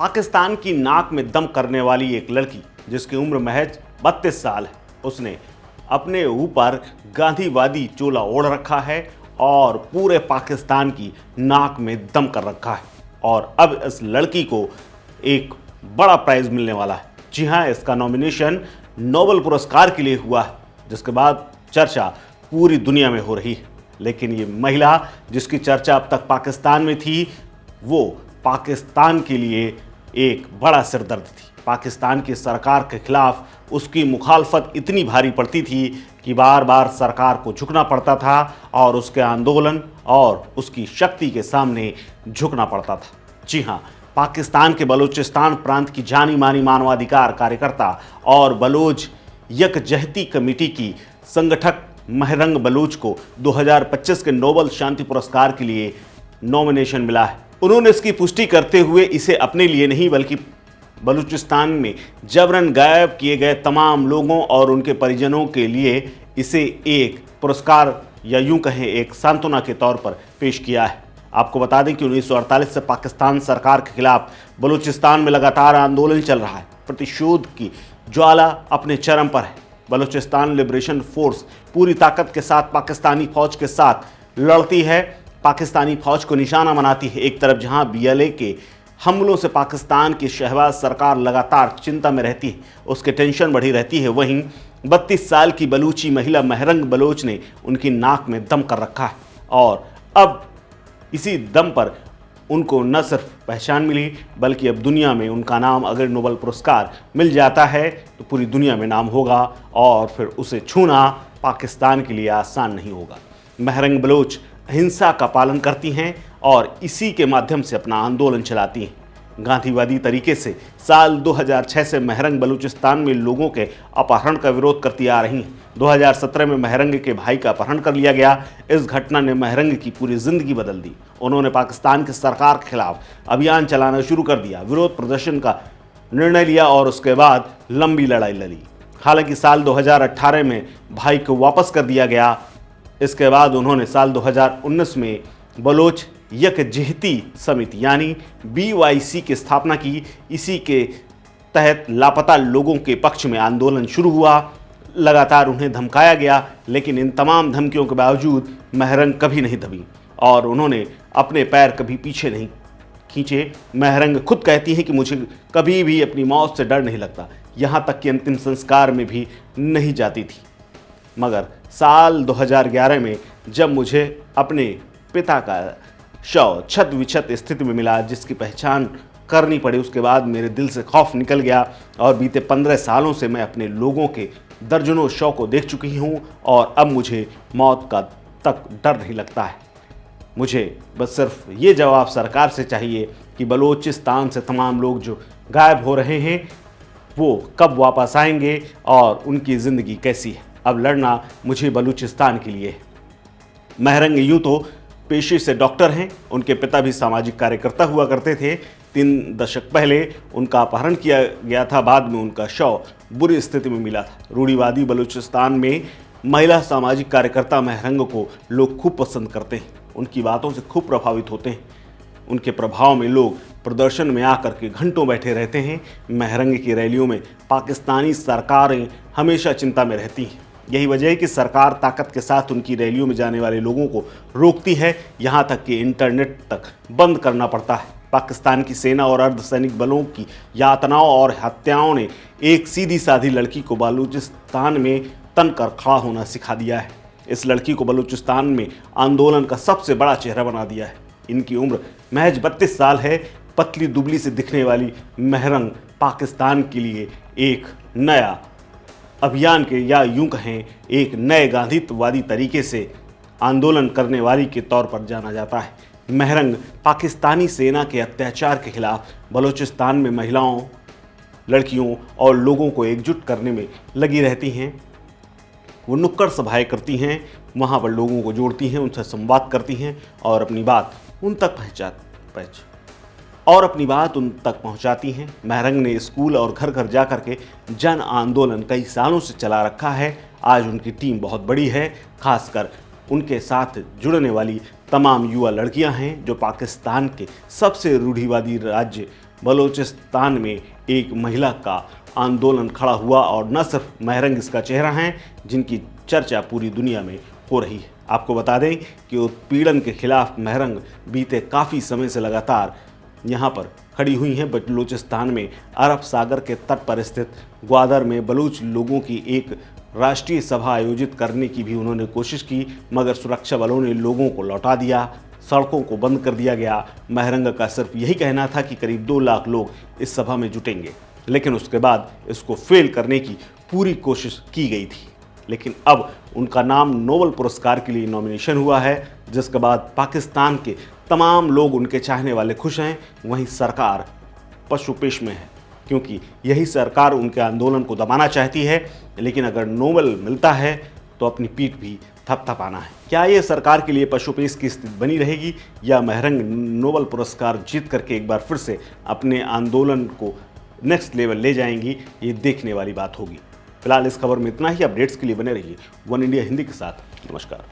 पाकिस्तान की नाक में दम करने वाली एक लड़की जिसकी उम्र महज 32 साल है, उसने अपने ऊपर गांधीवादी चोला ओढ़ रखा है और पूरे पाकिस्तान की नाक में दम कर रखा है। और अब इस लड़की को एक बड़ा प्राइज मिलने वाला है। जी हाँ, इसका नॉमिनेशन नोबेल पुरस्कार के लिए हुआ है, जिसके बाद चर्चा पूरी दुनिया में हो रही है। लेकिन ये महिला जिसकी चर्चा अब तक पाकिस्तान में थी, वो पाकिस्तान के लिए एक बड़ा सिरदर्द थी। पाकिस्तान की सरकार के खिलाफ उसकी मुखालफत इतनी भारी पड़ती थी कि बार बार सरकार को झुकना पड़ता था और उसके आंदोलन और उसकी शक्ति के सामने झुकना पड़ता था। जी हाँ, पाकिस्तान के बलूचिस्तान प्रांत की जानी मानी मानवाधिकार कार्यकर्ता और बलोच यकजहती कमेटी की संगठक महरंग बलूच को 2025 के नोबेल शांति पुरस्कार के लिए नॉमिनेशन मिला है। उन्होंने इसकी पुष्टि करते हुए इसे अपने लिए नहीं बल्कि बलूचिस्तान में जबरन गायब किए गए तमाम लोगों और उनके परिजनों के लिए इसे एक पुरस्कार या यूं कहें एक सांत्वना के तौर पर पेश किया है। आपको बता दें कि 1948 से पाकिस्तान सरकार के खिलाफ बलूचिस्तान में लगातार आंदोलन चल रहा है। प्रतिशोध की ज्वाला अपने चरम पर है। बलूचिस्तान लिबरेशन फोर्स पूरी ताकत के साथ पाकिस्तानी फौज के साथ लड़ती है, पाकिस्तानी फौज को निशाना बनाती है। एक तरफ जहां बीएलए के हमलों से पाकिस्तान की शहबाज सरकार लगातार चिंता में रहती है, उसकी टेंशन बढ़ी रहती है, वहीं 32 साल की बलूची महिला महरंग बलोच ने उनकी नाक में दम कर रखा है। और अब इसी दम पर उनको न सिर्फ पहचान मिली बल्कि अब दुनिया में उनका नाम अगर नोबेल पुरस्कार मिल जाता है तो पूरी दुनिया में नाम होगा और फिर उसे छूना पाकिस्तान के लिए आसान नहीं होगा। महरंग बलोच अहिंसा का पालन करती हैं और इसी के माध्यम से अपना आंदोलन चलाती हैं। गांधीवादी तरीके से साल 2006 से महरंग बलूचिस्तान में लोगों के अपहरण का विरोध करती आ रही हैं। 2017 में महरंग के भाई का अपहरण कर लिया गया। इस घटना ने महरंग की पूरी जिंदगी बदल दी। उन्होंने पाकिस्तान की सरकार के खिलाफ अभियान चलाना शुरू कर दिया, विरोध प्रदर्शन का निर्णय लिया और उसके बाद लंबी लड़ाई लड़ी। हालांकि साल 2018 में भाई को वापस कर दिया गया। इसके बाद उन्होंने साल 2019 में बलोच यकजहती समिति यानी BYC की स्थापना की। इसी के तहत लापता लोगों के पक्ष में आंदोलन शुरू हुआ। लगातार उन्हें धमकाया गया, लेकिन इन तमाम धमकियों के बावजूद महरंग कभी नहीं दबी और उन्होंने अपने पैर कभी पीछे नहीं खींचे। महरंग खुद कहती हैं कि मुझे कभी भी अपनी मौत से डर नहीं लगता, यहाँ तक कि अंतिम संस्कार में भी नहीं जाती थी। मगर साल 2011 में जब मुझे अपने पिता का शव छत विछत स्थिति में मिला, जिसकी पहचान करनी पड़ी, उसके बाद मेरे दिल से खौफ निकल गया और बीते 15 सालों से मैं अपने लोगों के दर्जनों शव को देख चुकी हूँ और अब मुझे मौत का तक डर नहीं लगता है। मुझे बस सिर्फ ये जवाब सरकार से चाहिए कि बलूचिस्तान से तमाम लोग जो गायब हो रहे हैं वो कब वापस आएंगे और उनकी ज़िंदगी कैसी है। अब लड़ना मुझे बलूचिस्तान के लिए है। महरंग यूँ तो पेशे से डॉक्टर हैं, उनके पिता भी सामाजिक कार्यकर्ता हुआ करते थे। 3 दशक पहले उनका अपहरण किया गया था, बाद में उनका शव बुरी स्थिति में मिला था। रूढ़िवादी बलूचिस्तान में महिला सामाजिक कार्यकर्ता महरंग को लोग खूब पसंद करते हैं, उनकी बातों से खूब प्रभावित होते हैं। उनके प्रभाव में लोग प्रदर्शन में आकर के घंटों बैठे रहते हैं। महरंग की रैलियों में पाकिस्तानी सरकारें हमेशा चिंता में रहती हैं। यही वजह है कि सरकार ताकत के साथ उनकी रैलियों में जाने वाले लोगों को रोकती है, यहाँ तक कि इंटरनेट तक बंद करना पड़ता है। पाकिस्तान की सेना और अर्धसैनिक बलों की यातनाओं और हत्याओं ने एक सीधी साधी लड़की को बलूचिस्तान में तन कर खड़ा होना सिखा दिया है। इस लड़की को बलूचिस्तान में आंदोलन का सबसे बड़ा चेहरा बना दिया है। इनकी उम्र महज 32 साल है। पतली दुबली से दिखने वाली महरंग पाकिस्तान के लिए एक नया अभियान के या यूं कहें एक नए गांधीवादी तरीके से आंदोलन करने वाली के तौर पर जाना जाता है। महरंग पाकिस्तानी सेना के अत्याचार के खिलाफ बलूचिस्तान में महिलाओं, लड़कियों और लोगों को एकजुट करने में लगी रहती हैं। वो नुक्कड़ सभाएं करती हैं, वहाँ पर लोगों को जोड़ती हैं, उनसे संवाद करती हैं और अपनी बात उन तक पहुंचाती हैं। महरंग ने स्कूल और घर घर जा कर के जन आंदोलन कई सालों से चला रखा है। आज उनकी टीम बहुत बड़ी है, खासकर उनके साथ जुड़ने वाली तमाम युवा लड़कियां हैं जो पाकिस्तान के सबसे रूढ़िवादी राज्य बलूचिस्तान में एक महिला का आंदोलन खड़ा हुआ और न सिर्फ महरंग इसका चेहरा हैं जिनकी चर्चा पूरी दुनिया में हो रही है। आपको बता दें कि उत्पीड़न के खिलाफ महरंग बीते काफ़ी समय से लगातार यहाँ पर खड़ी हुई हैं। बलूचिस्तान में अरब सागर के तट पर स्थित ग्वादर में बलूच लोगों की एक राष्ट्रीय सभा आयोजित करने की भी उन्होंने कोशिश की, मगर सुरक्षा बलों ने लोगों को लौटा दिया, सड़कों को बंद कर दिया गया। महरंग का सिर्फ यही कहना था कि करीब 2 लाख लोग इस सभा में जुटेंगे, लेकिन उसके बाद इसको फेल करने की पूरी कोशिश की गई थी। लेकिन अब उनका नाम नोबेल पुरस्कार के लिए नॉमिनेशन हुआ है, जिसके बाद पाकिस्तान के तमाम लोग उनके चाहने वाले खुश हैं। वहीं सरकार पशुपेश में है, क्योंकि यही सरकार उनके आंदोलन को दबाना चाहती है। लेकिन अगर नोबेल मिलता है तो अपनी पीठ भी थपथपाना है। क्या ये सरकार के लिए पशुपेश की स्थिति बनी रहेगी या महरंग नोबेल पुरस्कार जीत करके एक बार फिर से अपने आंदोलन को नेक्स्ट लेवल ले जाएंगी, ये देखने वाली बात होगी। फिलहाल इस खबर में इतना ही। अपडेट्स के लिए बने रहिए वन इंडिया हिंदी के साथ। नमस्कार।